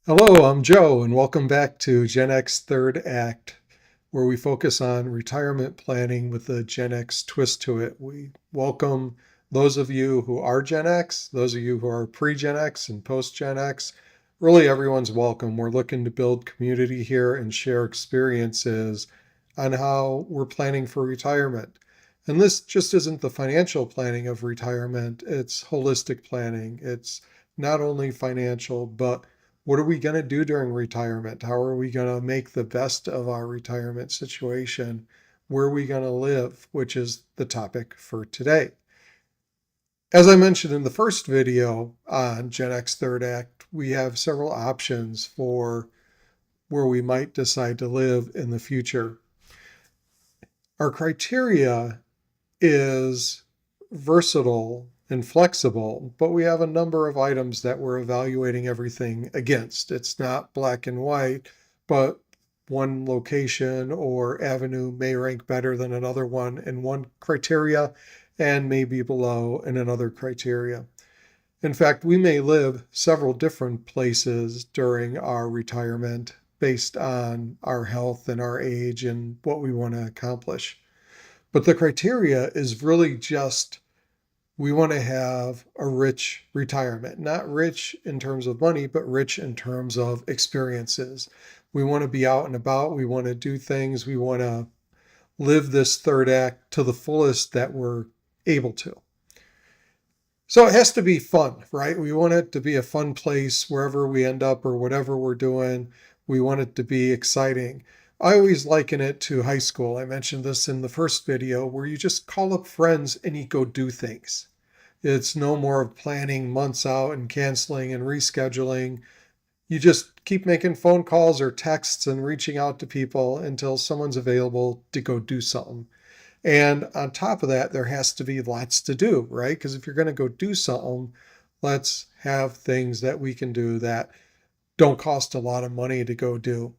Hello, I'm Joe, and welcome back to Gen X Third Act, where we focus on retirement planning with a Gen X twist to it. We welcome those of you who are Gen X, those of you who are pre-Gen X and post-Gen X. Really, everyone's welcome. We're looking to build community here and share experiences on how we're planning for retirement. And this just isn't the financial planning of retirement, it's holistic planning. It's not only financial, but what are we going to do during retirement? How are we going to make the best of our retirement situation? Where are we going to live? Which is the topic for today. As I mentioned in the first video on Gen X Third Act, we have several options for where we might decide to live in the future. Our criteria is versatile and flexible, but we have a number of items that we're evaluating everything against. It's not black and white, but one location or avenue may rank better than another one in one criteria and may be below in another criteria. In fact, we may live several different places during our retirement based on our health and our age and what we want to accomplish. But the criteria is really just we want to have a rich retirement, not rich in terms of money, but rich in terms of experiences. We want to be out and about. We want to do things. We want to live this third act to the fullest that we're able to. So it has to be fun, right? We want it to be a fun place wherever we end up or whatever we're doing. We want it to be exciting. I always liken it to high school. I mentioned this in the first video where you just call up friends and you go do things. It's no more of planning months out and canceling and rescheduling. You just keep making phone calls or texts and reaching out to people until someone's available to go do something. And on top of that, there has to be lots to do, right? Because if you're going to go do something, let's have things that we can do that don't cost a lot of money to go do.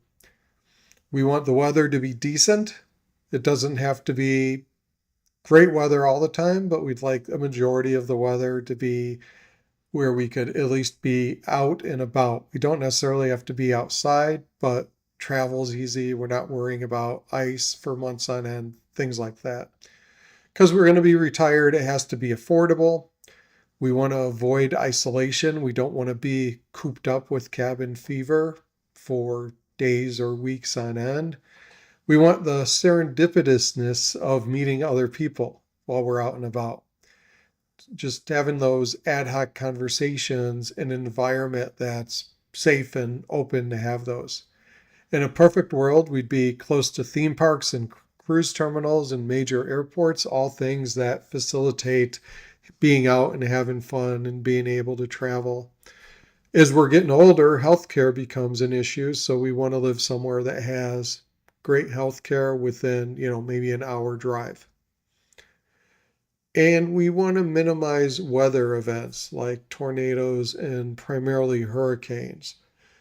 We want the weather to be decent. It doesn't have to be great weather all the time, but we'd like a majority of the weather to be where we could at least be out and about. We don't necessarily have to be outside, but travel's easy. We're not worrying about ice for months on end, things like that. Because we're going to be retired, it has to be affordable. We want to avoid isolation. We don't want to be cooped up with cabin fever for days or weeks on end. We want the serendipitousness of meeting other people while we're out and about. Just having those ad hoc conversations in an environment that's safe and open to have those. In a perfect world, we'd be close to theme parks and cruise terminals and major airports, all things that facilitate being out and having fun and being able to travel. As we're getting older, healthcare becomes an issue, so we want to live somewhere that has great healthcare within, maybe an hour drive. And we want to minimize weather events like tornadoes and primarily hurricanes.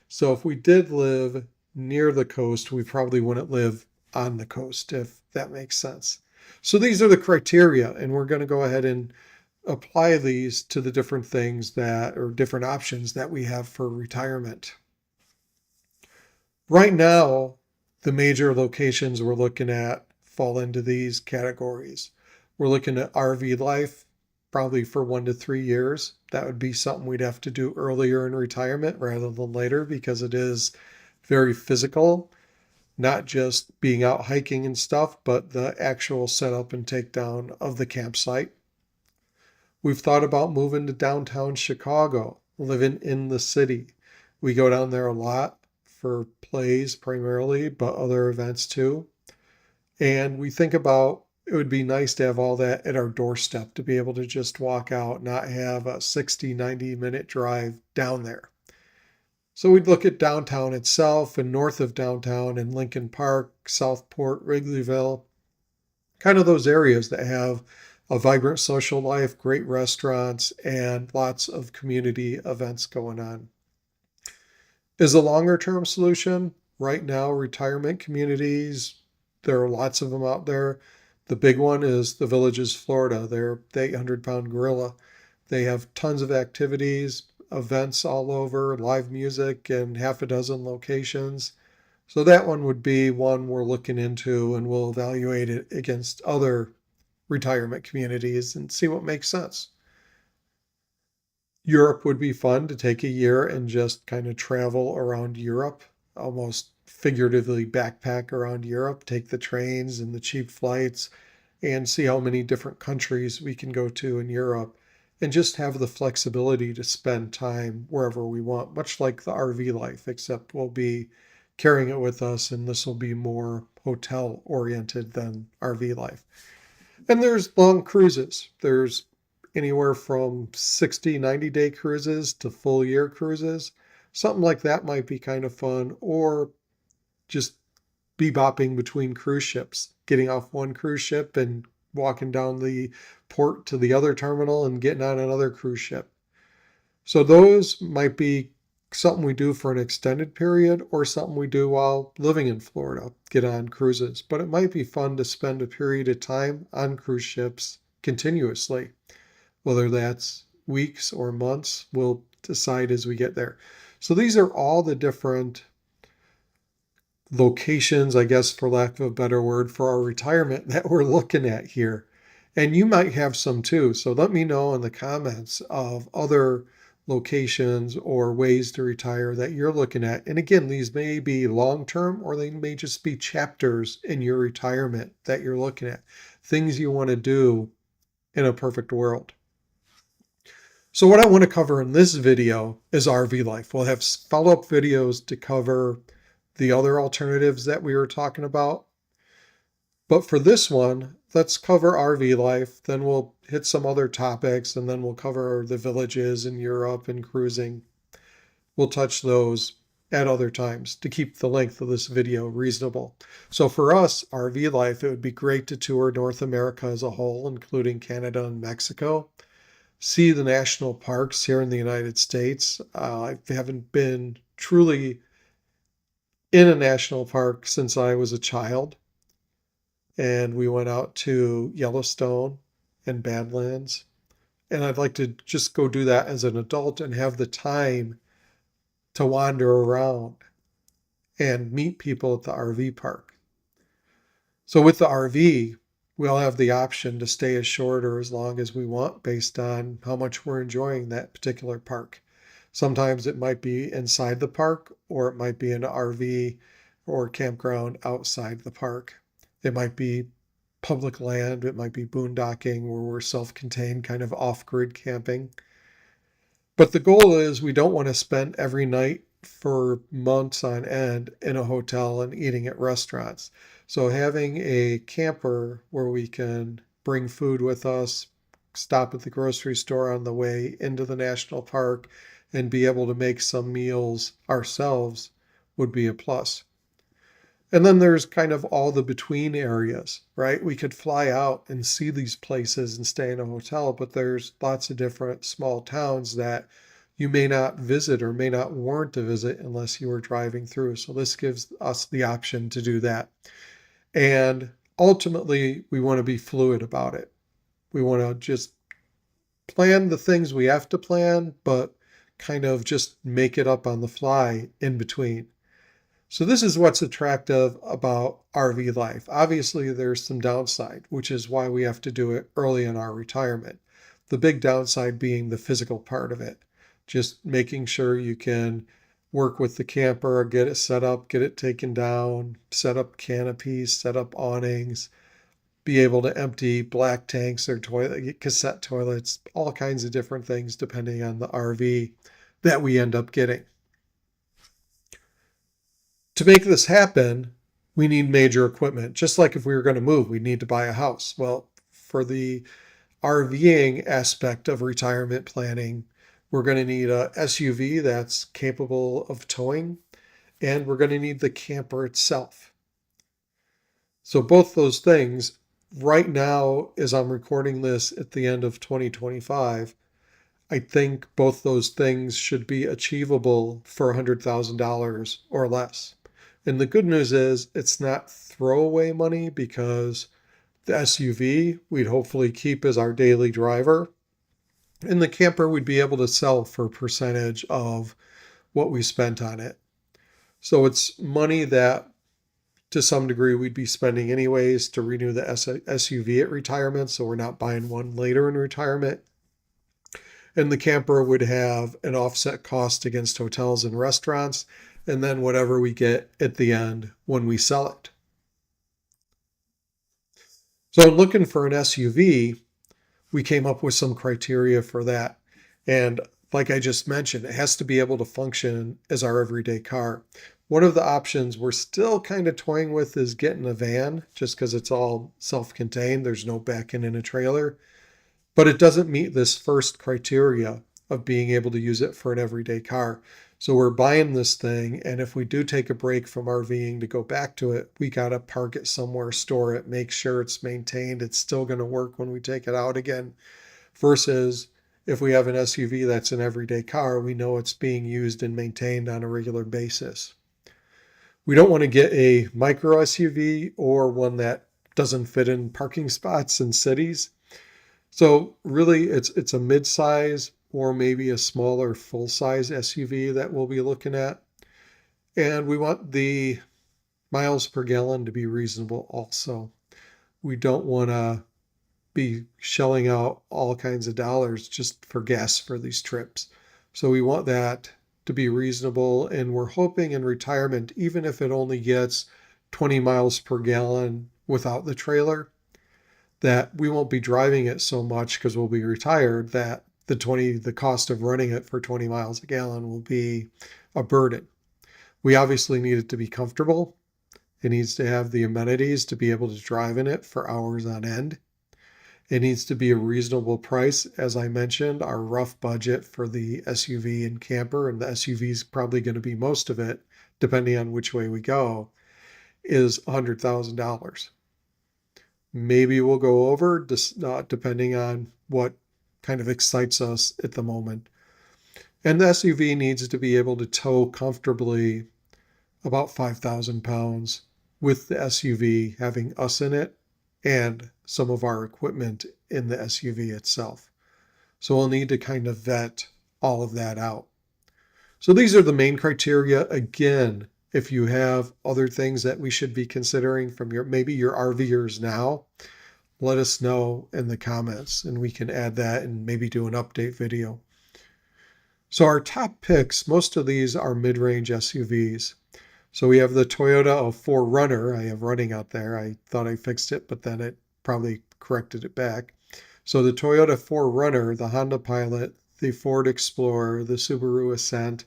So if we did live near the coast, we probably wouldn't live on the coast, if that makes sense. So these are the criteria, and we're going to go ahead and apply these to the different things or different options that we have for retirement. Right now, the major locations we're looking at fall into these categories. We're looking at RV life, probably for 1 to 3 years. That would be something we'd have to do earlier in retirement rather than later because it is very physical, not just being out hiking and stuff, but the actual setup and takedown of the campsite. We've thought about moving to downtown Chicago, living in the city. We go down there a lot for plays primarily, but other events too. And we think about it would be nice to have all that at our doorstep to be able to just walk out, not have a 60, 90-minute drive down there. So we'd look at downtown itself and north of downtown in Lincoln Park, Southport, Wrigleyville, kind of those areas that have a vibrant social life, great restaurants, and lots of community events going on. As a longer term solution, right now, retirement communities, there are lots of them out there. The big one is the Villages, Florida. They're the 800-pound gorilla. They have tons of activities, events all over, live music in half a dozen locations. So that one would be one we're looking into, and we'll evaluate it against other retirement communities and see what makes sense. Europe would be fun to take a year and just kind of travel around Europe, almost figuratively backpack around Europe, take the trains and the cheap flights and see how many different countries we can go to in Europe and just have the flexibility to spend time wherever we want, much like the RV life, except we'll be carrying it with us and this will be more hotel oriented than RV life. And there's long cruises. There's anywhere from 60, 90-day cruises to full year cruises. Something like that might be kind of fun, or just bebopping between cruise ships, getting off one cruise ship and walking down the port to the other terminal and getting on another cruise ship. So those might be something we do for an extended period or something we do while living in Florida, get on cruises. But it might be fun to spend a period of time on cruise ships continuously. Whether that's weeks or months, we'll decide as we get there. So these are all the different locations, I guess, for lack of a better word, for our retirement that we're looking at here. And you might have some too. So let me know in the comments of other locations or ways to retire that you're looking at. And again, these may be long-term or they may just be chapters in your retirement that you're looking at. Things you want to do in a perfect world. So what I want to cover in this video is RV life. We'll have follow-up videos to cover the other alternatives that we were talking about. But for this one, let's cover RV life, then we'll hit some other topics, and then we'll cover the villages in Europe and cruising. We'll touch those at other times to keep the length of this video reasonable. So for us, RV life, it would be great to tour North America as a whole, including Canada and Mexico. See the national parks here in the United States. I haven't been truly in a national park since I was a child. And we went out to Yellowstone and Badlands. And I'd like to just go do that as an adult and have the time to wander around and meet people at the RV park. So with the RV, we'll have the option to stay as short or as long as we want based on how much we're enjoying that particular park. Sometimes it might be inside the park, or it might be an RV or campground outside the park. It might be public land, it might be boondocking where we're self-contained, kind of off-grid camping. But the goal is we don't want to spend every night for months on end in a hotel and eating at restaurants. So having a camper where we can bring food with us, stop at the grocery store on the way into the national park, and be able to make some meals ourselves would be a plus. And then there's kind of all the between areas, right? We could fly out and see these places and stay in a hotel, but there's lots of different small towns that you may not visit or may not warrant to visit unless you were driving through. So this gives us the option to do that. And ultimately, we want to be fluid about it. We want to just plan the things we have to plan, but kind of just make it up on the fly in between. So this is what's attractive about RV life. Obviously, there's some downside, which is why we have to do it early in our retirement. The big downside being the physical part of it. Just making sure you can work with the camper, get it set up, get it taken down, set up canopies, set up awnings, be able to empty black tanks or cassette toilets, all kinds of different things depending on the RV that we end up getting. To make this happen, we need major equipment. Just like if we were going to move, we need to buy a house. Well, for the RVing aspect of retirement planning, we're going to need a SUV that's capable of towing, and we're going to need the camper itself. So both those things, right now, as I'm recording this at the end of 2025, I think both those things should be achievable for $100,000 or less. And the good news is it's not throwaway money, because the SUV we'd hopefully keep as our daily driver. And the camper we'd be able to sell for a percentage of what we spent on it. So it's money that to some degree we'd be spending anyways to renew the SUV at retirement, so we're not buying one later in retirement. And the camper would have an offset cost against hotels and restaurants, and then whatever we get at the end when we sell it. So looking for an SUV, we came up with some criteria for that. And like I just mentioned, it has to be able to function as our everyday car. One of the options we're still kind of toying with is getting a van, just because it's all self-contained. There's no back end in a trailer, but it doesn't meet this first criteria of being able to use it for an everyday car. So we're buying this thing, and if we do take a break from RVing to go back to it, we got to park it somewhere, store it, make sure it's maintained. It's still going to work when we take it out again. Versus if we have an SUV that's an everyday car, we know it's being used and maintained on a regular basis. We don't want to get a micro SUV or one that doesn't fit in parking spots in cities. So really it's a mid-size or maybe a smaller full-size SUV that we'll be looking at. And we want the miles per gallon to be reasonable also. We don't want to be shelling out all kinds of dollars just for gas for these trips. So we want that to be reasonable, and we're hoping in retirement, even if it only gets 20 miles per gallon without the trailer, that we won't be driving it so much because we'll be retired that the cost of running it for 20 miles a gallon will be a burden. We obviously need it to be comfortable. It needs to have the amenities to be able to drive in it for hours on end. It needs to be a reasonable price. As I mentioned, our rough budget for the SUV and camper, and the SUV is probably going to be most of it, depending on which way we go, is $100,000. Maybe we'll go over, depending on what kind of excites us at the moment. And the SUV needs to be able to tow comfortably about 5,000 pounds with the SUV having us in it and some of our equipment in the SUV itself. So we'll need to kind of vet all of that out. So these are the main criteria. Again, if you have other things that we should be considering from maybe your RVers now, let us know in the comments and we can add that and maybe do an update video. So our top picks, most of these are mid-range SUVs. So we have the Toyota 4Runner I have running out there. I thought I fixed it, but then it probably corrected it back. So the Toyota 4Runner, the Honda Pilot, the Ford Explorer, the Subaru Ascent,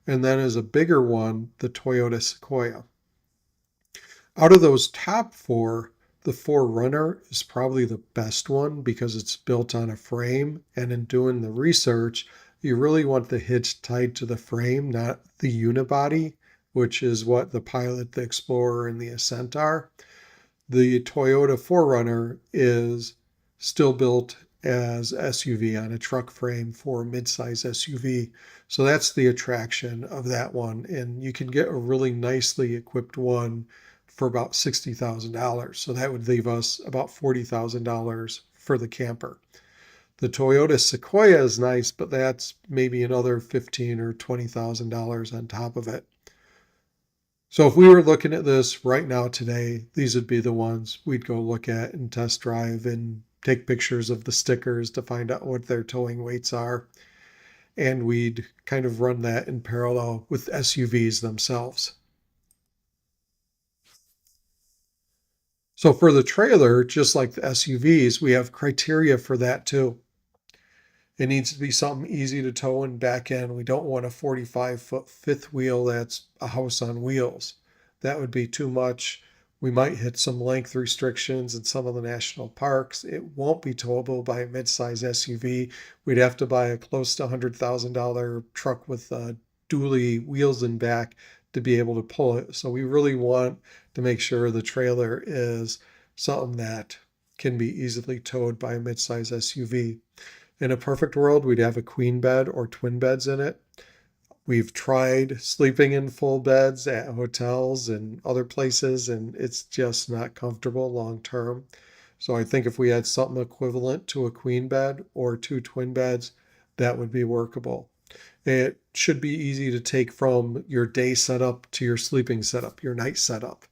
and then as a bigger one, the Toyota Sequoia. Out of those top four, the 4Runner is probably the best one because it's built on a frame, and in doing the research, you really want the hitch tied to the frame, not the unibody, which is what the Pilot, the Explorer, and the Ascent are. The Toyota 4Runner is still built as SUV on a truck frame for a midsize SUV. So that's the attraction of that one. And you can get a really nicely equipped one for about $60,000. So that would leave us about $40,000 for the camper. The Toyota Sequoia is nice, but that's maybe another $15,000 or $20,000 on top of it. So if we were looking at this right now today, these would be the ones we'd go look at and test drive and take pictures of the stickers to find out what their towing weights are. And we'd kind of run that in parallel with SUVs themselves. So for the trailer, just like the SUVs, we have criteria for that too. It needs to be something easy to tow and back in. We don't want a 45-foot fifth wheel that's a house on wheels. That would be too much. We might hit some length restrictions in some of the national parks. It won't be towable by a midsize SUV. We'd have to buy a close to $100,000 truck with dually wheels in back to be able to pull it. So we really want to make sure the trailer is something that can be easily towed by a midsize SUV. In a perfect world, we'd have a queen bed or twin beds in it. We've tried sleeping in full beds at hotels and other places, and it's just not comfortable long term. So I think if we had something equivalent to a queen bed or 2 twin beds, that would be workable. It should be easy to take from your day setup to your sleeping setup, your night setup.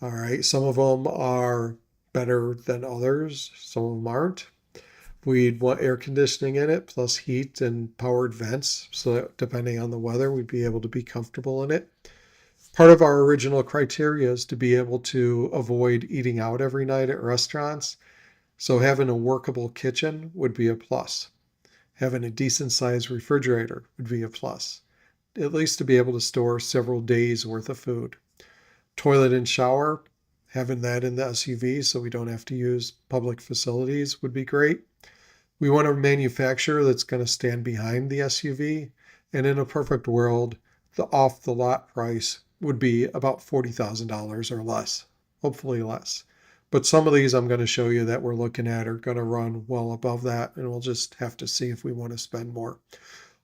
All right, some of them are better than others, some of them aren't. We'd want air conditioning in it, plus heat and powered vents, so that depending on the weather, we'd be able to be comfortable in it. Part of our original criteria is to be able to avoid eating out every night at restaurants. So having a workable kitchen would be a plus. Having a decent sized refrigerator would be a plus, at least to be able to store several days worth of food. Toilet and shower, having that in the SUV so we don't have to use public facilities would be great. We want a manufacturer that's going to stand behind the SUV. And in a perfect world, the off the lot price would be about $40,000 or less, hopefully less. But some of these I'm going to show you that we're looking at are going to run well above that, and we'll just have to see if we want to spend more.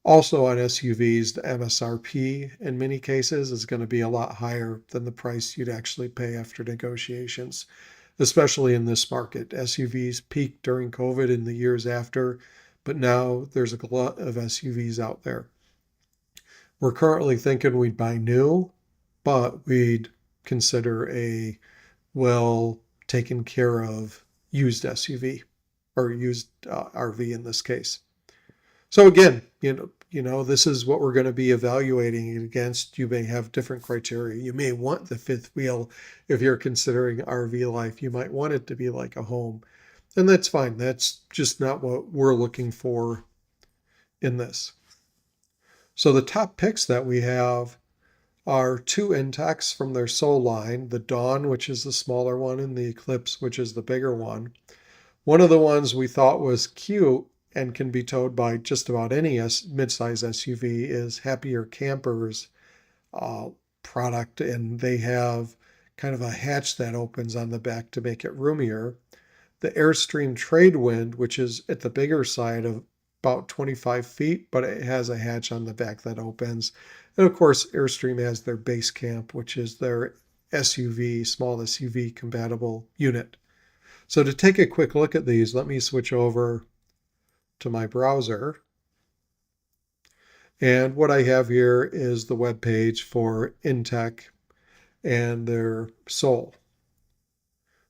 Also on SUVs, the MSRP in many cases is going to be a lot higher than the price you'd actually pay after negotiations, especially in this market. SUVs peaked during COVID in the years after, but now there's a glut of SUVs out there. We're currently thinking we'd buy new, but we'd consider a well taken care of used SUV or used RV in this case. So again, this is what we're going to be evaluating it against. You may have different criteria. You may want the fifth wheel if you're considering RV life. You might want it to be like a home, and that's fine. That's just not what we're looking for in this. So the top picks that we have are 2 Intechs from their Sol line, the Dawn, which is the smaller one, and the Eclipse, which is the bigger one. One of the ones we thought was cute and can be towed by just about any midsize SUV is HappierCamper's product, and they have kind of a hatch that opens on the back to make it roomier. The Airstream Tradewind, which is at the bigger side of about 25 feet, but it has a hatch on the back that opens. And of course, Airstream has their Basecamp, which is their SUV, small SUV compatible unit. So to take a quick look at these, let me switch over to my browser. And what I have here is the web page for Intech and their Sol.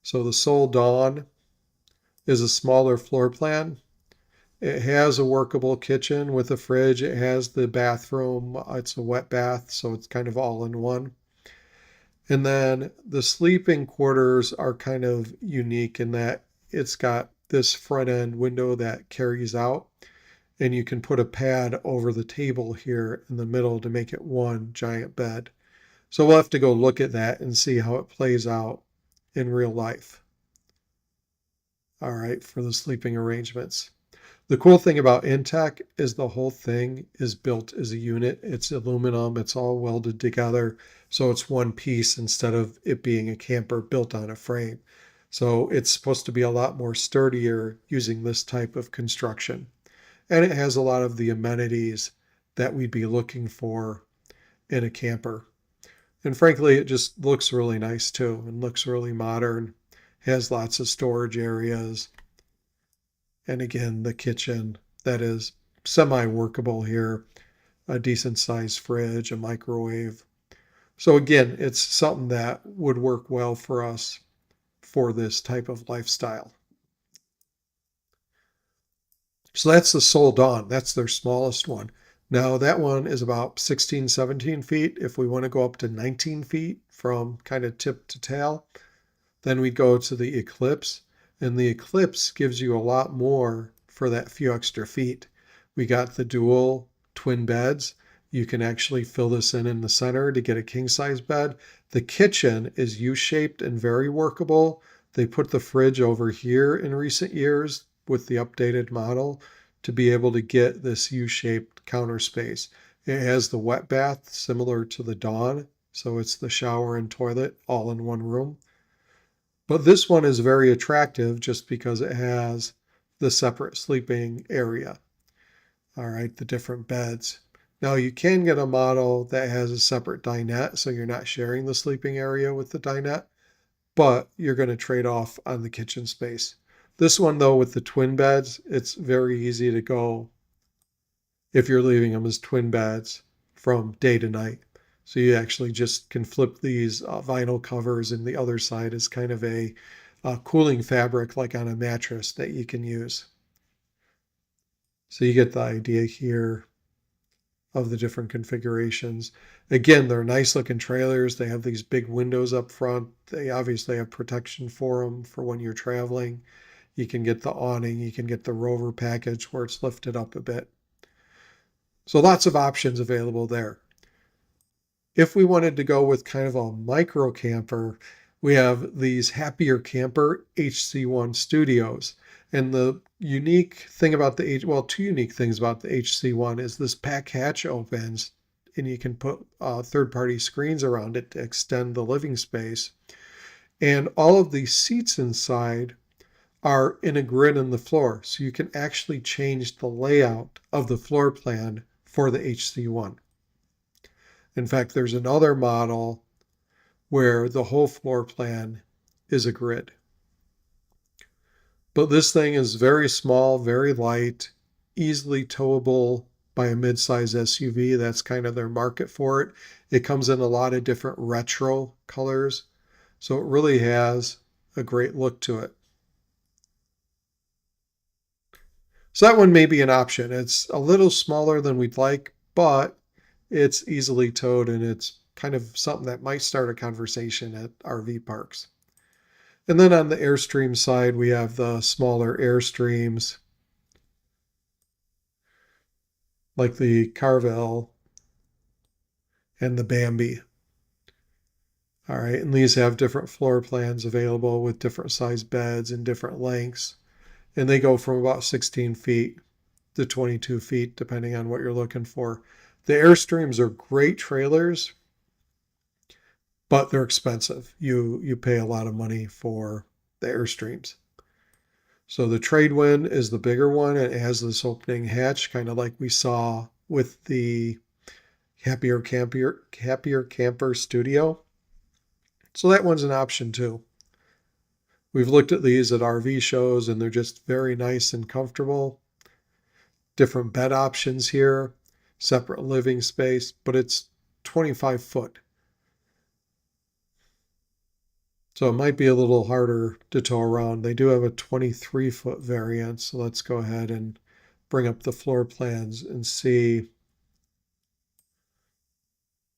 So the Sol Dawn is a smaller floor plan. It has a workable kitchen with a fridge. It has the bathroom. It's a wet bath, so it's kind of all in one. And then the sleeping quarters are kind of unique in that it's got this front end window that carries out, and you can put a pad over the table here in the middle to make it one giant bed. So we'll have to go look at that and see how it plays out in real life. All right, for the sleeping arrangements. The cool thing about Intech is the whole thing is built as a unit. It's aluminum, it's all welded together, so it's one piece instead of it being a camper built on a frame. So it's supposed to be a lot more sturdier using this type of construction. And it has a lot of the amenities that we'd be looking for in a camper. And frankly, it just looks really nice too, and looks really modern, has lots of storage areas. And again, the kitchen that is semi-workable here, a decent sized fridge, a microwave. So again, it's something that would work well for us for this type of lifestyle. So that's the Sol Dawn. That's their smallest one. Now that one is about 16, 17 feet. If we want to go up to 19 feet from kind of tip to tail, then we go to the Eclipse. And the Eclipse gives you a lot more for that few extra feet. We got the dual twin beds. You can actually fill this in the center to get a king size bed. The kitchen is U-shaped and very workable. They put the fridge over here in recent years with the updated model to be able to get this U-shaped counter space. It has the wet bath similar to the Dawn, so it's the shower and toilet all in one room. But this one is very attractive just because it has the separate sleeping area. All right, the different beds. Now you can get a model that has a separate dinette, so you're not sharing the sleeping area with the dinette. but you're going to trade off on the kitchen space. This one, though, with the twin beds, it's very easy to go if you're leaving them as twin beds from day to night. So you actually just can flip these vinyl covers, and the other side is kind of a cooling fabric like on a mattress that you can use. So you get the idea here of the different configurations. Again, they're nice looking trailers. They have these big windows up front. They obviously have protection for them for when you're traveling. You can get the awning. You can get the Rover package where it's lifted up a bit. So lots of options available there. If we wanted to go with kind of a micro camper, we have these HappierCamper HC1 Studios. And the unique thing about two unique things about the HC1 is this pack hatch opens and you can put third-party screens around it to extend the living space. And all of these seats inside are in a grid in the floor. So you can actually change the layout of the floor plan for the HC1. In fact, there's another model where the whole floor plan is a grid. But this thing is very small, very light, easily towable by a mid-size SUV. That's kind of their market for it. It comes in a lot of different retro colors. So it really has a great look to it. So that one may be an option. It's a little smaller than we'd like, but it's easily towed, and it's kind of something that might start a conversation at RV parks. And then on the Airstream side, we have the smaller Airstreams, like the Caravel and the Bambi. All right, and these have different floor plans available with different size beds and different lengths. And they go from about 16 feet to 22 feet, depending on what you're looking for. The Airstreams are great trailers, but they're expensive. You pay a lot of money for the Airstreams. So the Tradewind is the bigger one. It has this opening hatch, kind of like we saw with the HappierCamper Studio. So that one's an option too. We've looked at these at RV shows, and they're just very nice and comfortable. Different bed options here, separate living space, but it's 25 foot. So it might be a little harder to tow around. They do have a 23-foot variant, so let's go ahead and bring up the floor plans and see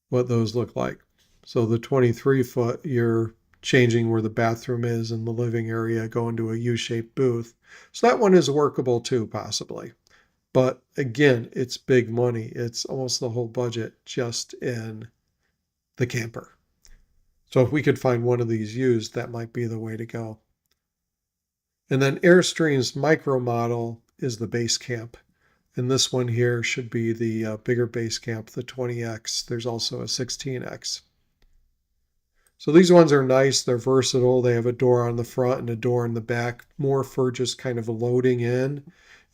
what those look like. So the 23-foot, you're changing where the bathroom is in the living area, going to a U-shaped booth. So that one is workable too, possibly. But again, it's big money. It's almost the whole budget just in the camper. So if we could find one of these used, that might be the way to go. And then Airstream's micro model is the Basecamp. And this one here should be the bigger Basecamp, the 20X. There's also a 16X. So these ones are nice. They're versatile. They have a door on the front and a door in the back, more for just kind of a loading in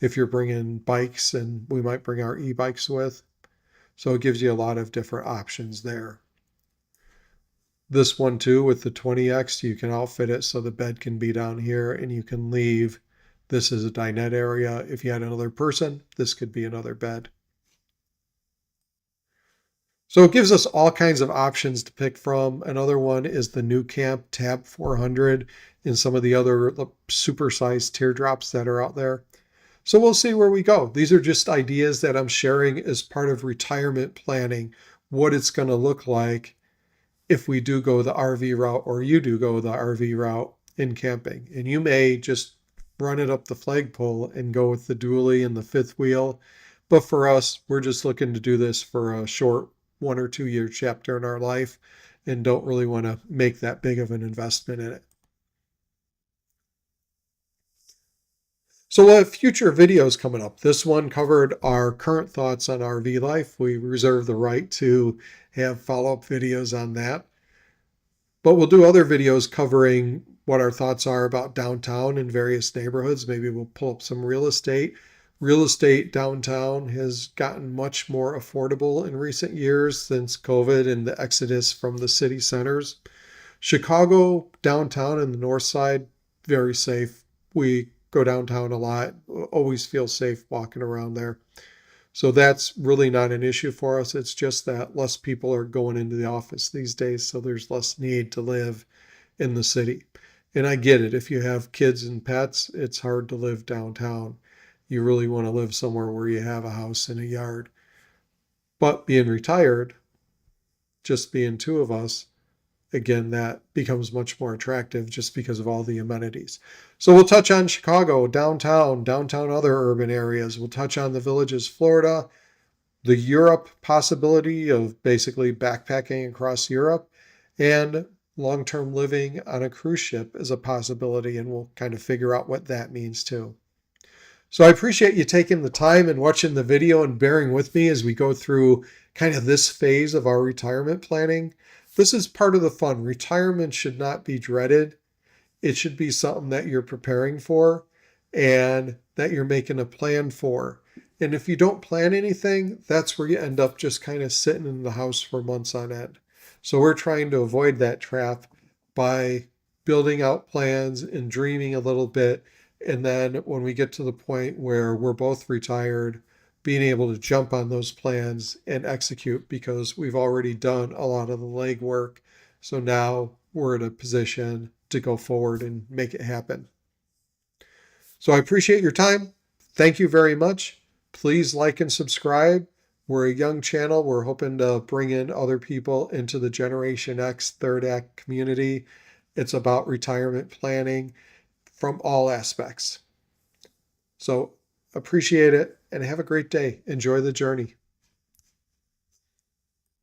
if you're bringing bikes, and we might bring our e-bikes with. So it gives you a lot of different options there. This one too, with the 20X, you can outfit it so the bed can be down here, and you can leave this as a dinette area. If you had another person, this could be another bed. So it gives us all kinds of options to pick from. Another one is the New Camp Tab 400 and some of the other supersized teardrops that are out there. So we'll see where we go. These are just ideas that I'm sharing as part of retirement planning, what it's going to look like if we do go the RV route, or you do go the RV route in camping. And you may just run it up the flagpole and go with the dually and the fifth wheel. But for us, we're just looking to do this for a short 1 or 2 year chapter in our life and don't really want to make that big of an investment in it. So we'll have future videos coming up. This one covered our current thoughts on RV life. We reserve the right to have follow-up videos on that. But we'll do other videos covering what our thoughts are about downtown in various neighborhoods. Maybe we'll pull up some real estate. Real estate downtown has gotten much more affordable in recent years since COVID and the exodus from the city centers. Chicago downtown and the north side, very safe. We go downtown a lot, always feel safe walking around there. So that's really not an issue for us. It's just that less people are going into the office these days, so there's less need to live in the city. And I get it. If you have kids and pets, it's hard to live downtown. You really want to live somewhere where you have a house and a yard. But being retired, just being two of us, again, that becomes much more attractive just because of all the amenities. So we'll touch on Chicago, downtown, other urban areas. We'll touch on the Villages, Florida, the Europe possibility of basically backpacking across Europe, and long-term living on a cruise ship is a possibility, and we'll kind of figure out what that means too. So I appreciate you taking the time and watching the video and bearing with me as we go through kind of this phase of our retirement planning. This is part of the fun. Retirement should not be dreaded. It should be something that you're preparing for and that you're making a plan for. And if you don't plan anything, that's where you end up just kind of sitting in the house for months on end. So we're trying to avoid that trap by building out plans and dreaming a little bit. And then when we get to the point where we're both retired, being able to jump on those plans and execute because we've already done a lot of the legwork. So now we're in a position to go forward and make it happen. So I appreciate your time. Thank you very much. Please like and subscribe. We're a young channel. We're hoping to bring in other people into the Generation X Third Act community. It's about retirement planning from all aspects. So appreciate it and have a great day. Enjoy the journey.